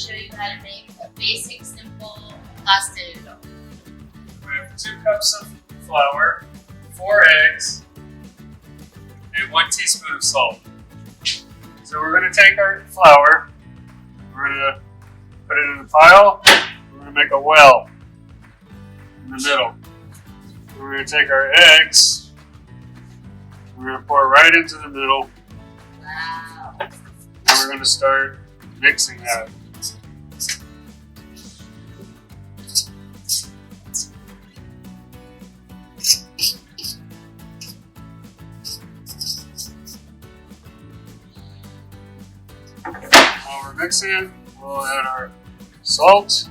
show you how to make a basic, simple pasta noodle. We have 2 cups of flour, 4 eggs, and 1 teaspoon of salt. So we're going to take our flour, we're going to put it in a pile, we're going to make a well in the middle. We're going to take our eggs, we're going to pour right into the middle, Wow. and we're going to start mixing that. While we're mixing, we'll add our salt.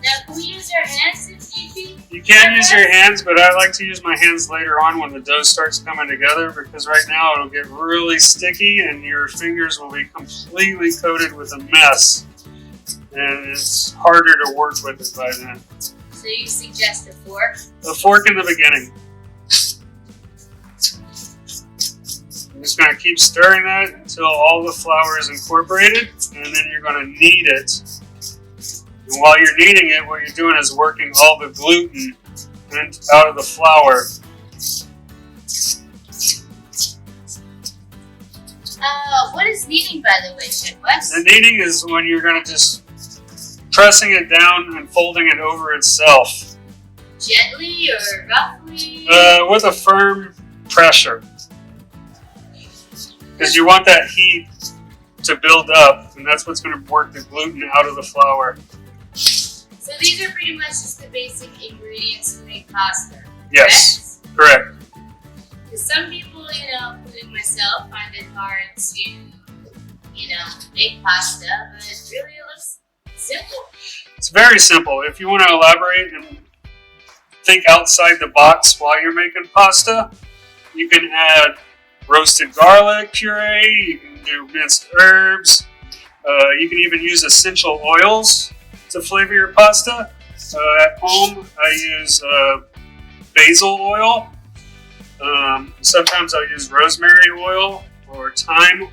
Now, can we use our hands if need be? You can use your hands, but I like to use my hands later on when the dough starts coming together, because right now it'll get really sticky and your fingers will be completely coated with a mess. And it's harder to work with it by then. So you suggest a fork? A fork in the beginning. I'm just going to keep stirring that until all the flour is incorporated, and then you're going to knead it. And while you're kneading it, what you're doing is working all the gluten out of the flour. What is kneading, by the way, Chef Wes? The kneading is when you're going to just pressing it down and folding it over itself. Gently or roughly? With a firm pressure. Because you want that heat to build up, and that's what's going to work the gluten out of the flour. So these are pretty much just the basic ingredients to make pasta. Yes, correct. Because some people, including myself, find it hard to, make pasta, but really it looks simple. It's very simple. If you want to elaborate and think outside the box while you're making pasta, you can add roasted garlic puree, you can do minced herbs, you can even use essential oils to flavor your pasta. At home, I use basil oil. Sometimes I'll use rosemary oil or thyme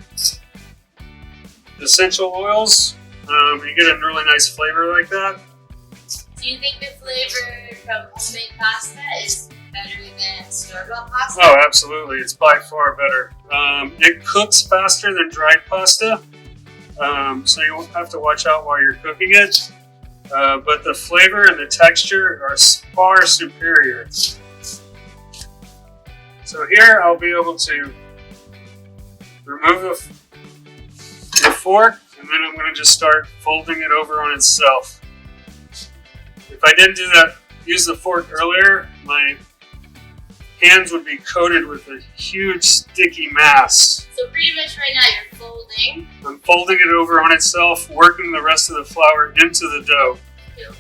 essential oils. You get a really nice flavor like that. Do you think the flavor from homemade pasta is better than store-bought pasta? Oh, absolutely. It's by far better. It cooks faster than dried pasta, so you won't have to watch out while you're cooking it. But the flavor and the texture are far superior. So here I'll be able to remove the fork, and then I'm going to just start folding it over on itself. If I didn't do that, use the fork earlier, my hands would be coated with a huge sticky mass. So pretty much right now you're folding. I'm folding it over on itself, working the rest of the flour into the dough.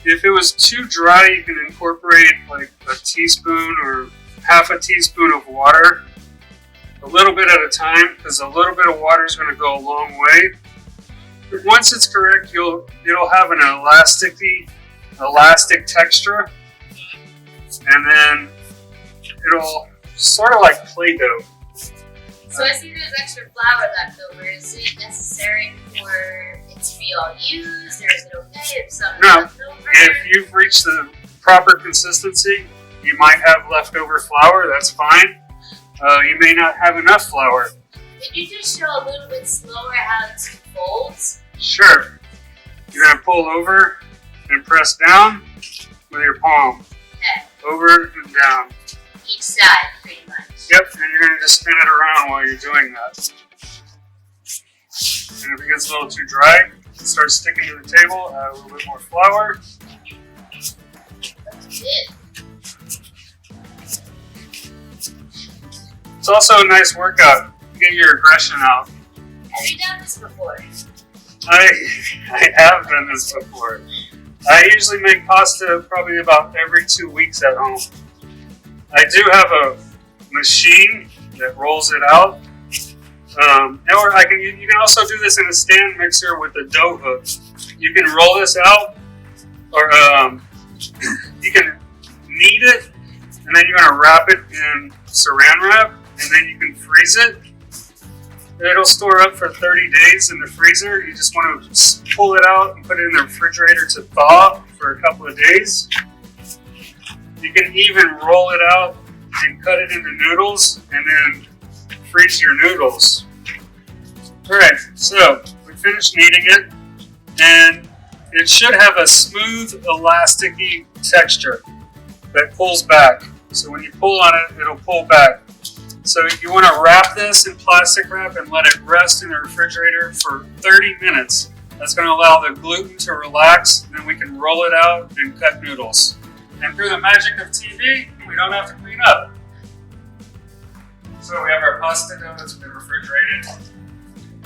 If it was too dry, you can incorporate like a teaspoon or half a teaspoon of water, a little bit at a time, because a little bit of water is going to go a long way. But once it's correct, it'll have an elastic texture, and then it'll sort of like Play-Doh. So I see there's extra flour left over. Is it necessary for it to be all used, or is it okay if some is No. left over? If you've reached the proper consistency, you might have leftover flour, that's fine. You may not have enough flour. Could you just show a little bit slower how it folds? Sure. You're going to pull over and press down with your palm. Okay. Over and down. Each side, pretty much. Yep, and you're going to just spin it around while you're doing that. And if it gets a little too dry, start sticking to the table, add a little bit more flour. That's it. It's also a nice workout. Get your aggression out. Have you done this before? I have done this before. I usually make pasta probably about every 2 weeks at home. I do have a machine that rolls it out. Or you can also do this in a stand mixer with a dough hook. You can roll this out, or you can knead it, and then you're going to wrap it in saran wrap, and then you can freeze it. It'll store up for 30 days in the freezer. You just want to pull it out and put it in the refrigerator to thaw for a couple of days. You can even roll it out and cut it into noodles and then freeze your noodles. Alright, so we finished kneading it, and it should have a smooth, elasticy texture that pulls back. So when you pull on it, it'll pull back. So you want to wrap this in plastic wrap and let it rest in the refrigerator for 30 minutes. That's going to allow the gluten to relax, and then we can roll it out and cut noodles. And through the magic of TV, we don't have to clean up. So we have our pasta dough that's been refrigerated,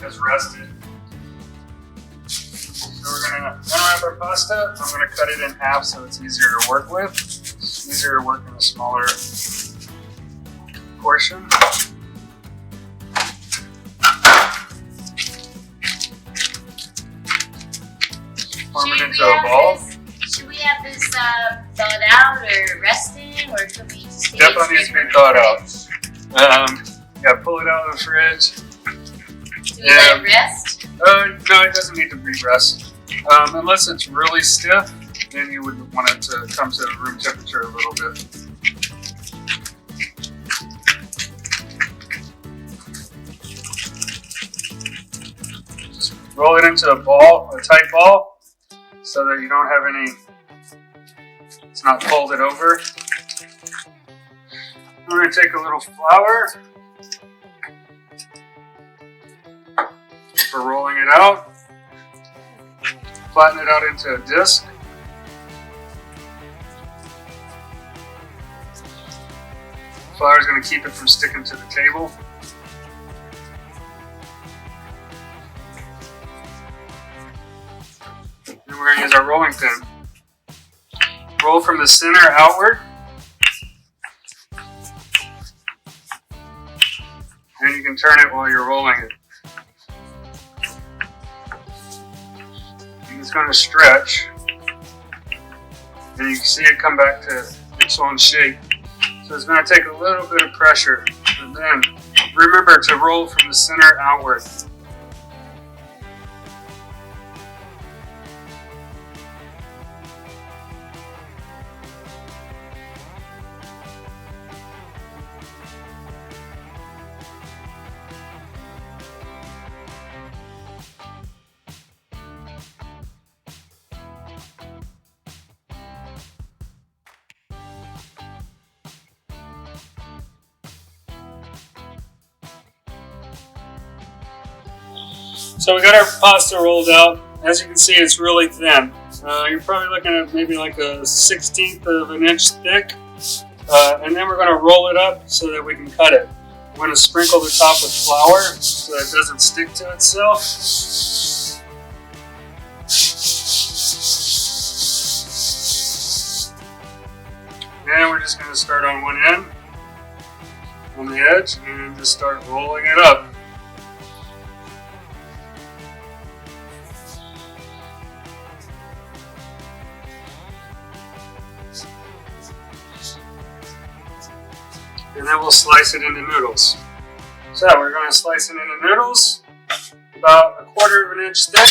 has rested. So we're going to unwrap our pasta. I'm going to cut it in half so it's easier to work with. It's easier to work in a smaller portion. Form it into a ball. Should we have this thawed out or resting, or can we just Definitely needs to be thawed out. Yeah, pull it out of the fridge. Do we let it rest? No, it doesn't need to be rest. Unless it's really stiff, then you would want it to come to room temperature a little bit. Just roll it into a ball, a tight ball, so that you don't have any, it's not folded over. I'm going to take a little flour for rolling it out. Flatten it out into a disc. Flour is going to keep it from sticking to the table. Then we're going to use our rolling pin. Roll from the center outward. And you can turn it while you're rolling it. And it's going to stretch. And you can see it come back to its own shape. So it's going to take a little bit of pressure. And then remember to roll from the center outward. So we got our pasta rolled out. As you can see, it's really thin. You're probably looking at maybe like a 1/16 of an inch thick. And then we're going to roll it up so that we can cut it. We're going to sprinkle the top with flour so it doesn't stick to itself. And we're just going to start on one end, on the edge, and just start rolling it up. And then we'll slice it into noodles. So we're going to slice it into noodles, about 1/4 of an inch thick.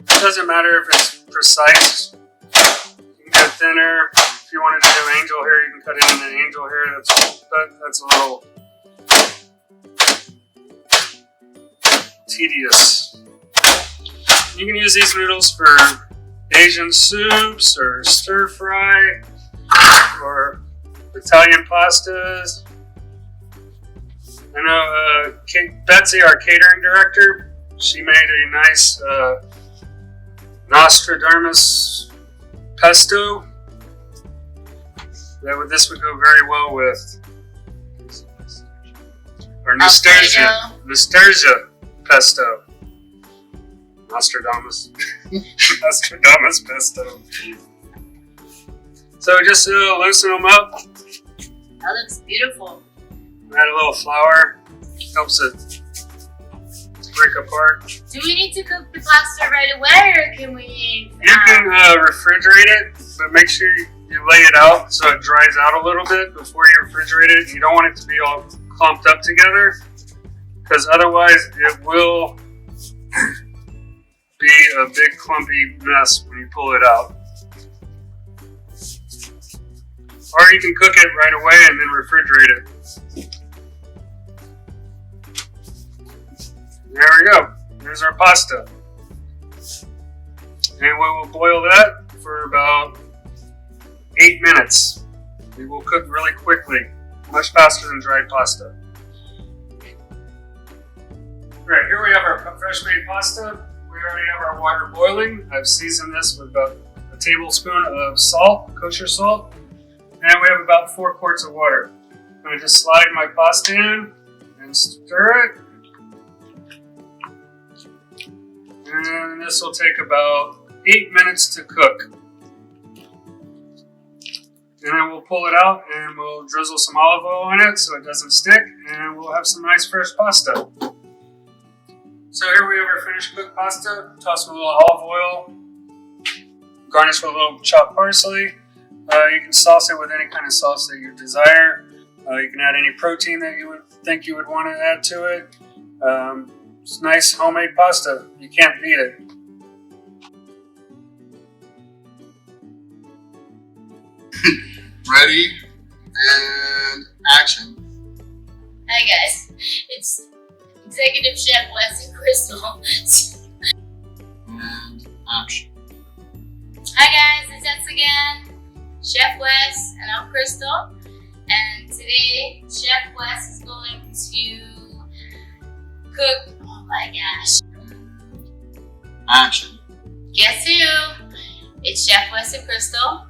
It doesn't matter if it's precise. You can go thinner. If you wanted to do angel hair, you can cut it into angel hair. That's a little tedious. You can use these noodles for Asian soups or stir fry or Italian pastas. I know Betsy, our catering director, she made a nice Nostradamus pesto. This would go very well with, or Nostalgia pesto. Nostradamus pesto. So just loosen them up. That looks beautiful. Add a little flour. Helps it break apart. Do we need to cook the pasta right away, or can we? You can refrigerate it, but make sure you lay it out so it dries out a little bit before you refrigerate it. You don't want it to be all clumped up together, because otherwise it will be a big clumpy mess when you pull it out. Or you can cook it right away and then refrigerate it. There we go. There's our pasta. And we will boil that for about 8 minutes. It will cook really quickly, much faster than dried pasta. Right, here we have our fresh made pasta. We already have our water boiling. I've seasoned this with about a tablespoon of salt, kosher salt, and we have about 4 quarts of water. I'm going to just slide my pasta in and stir it. And this will take about 8 minutes to cook. And then we'll pull it out and we'll drizzle some olive oil on it so it doesn't stick, and we'll have some nice fresh pasta. So here we have our finished cooked pasta. Toss with a little olive oil. Garnish with a little chopped parsley. You can sauce it with any kind of sauce that you desire. You can add any protein that you would think you would want to add to it. It's nice homemade pasta. You can't beat it. Ready and action. Hi guys, it's Executive Chef Wes and Crystal. And action. Hi guys, it's us again, Chef Wes and I'm Crystal. And today, Chef Wes is going to cook, oh my gosh. Action. Guess who? It's Chef Wes and Crystal.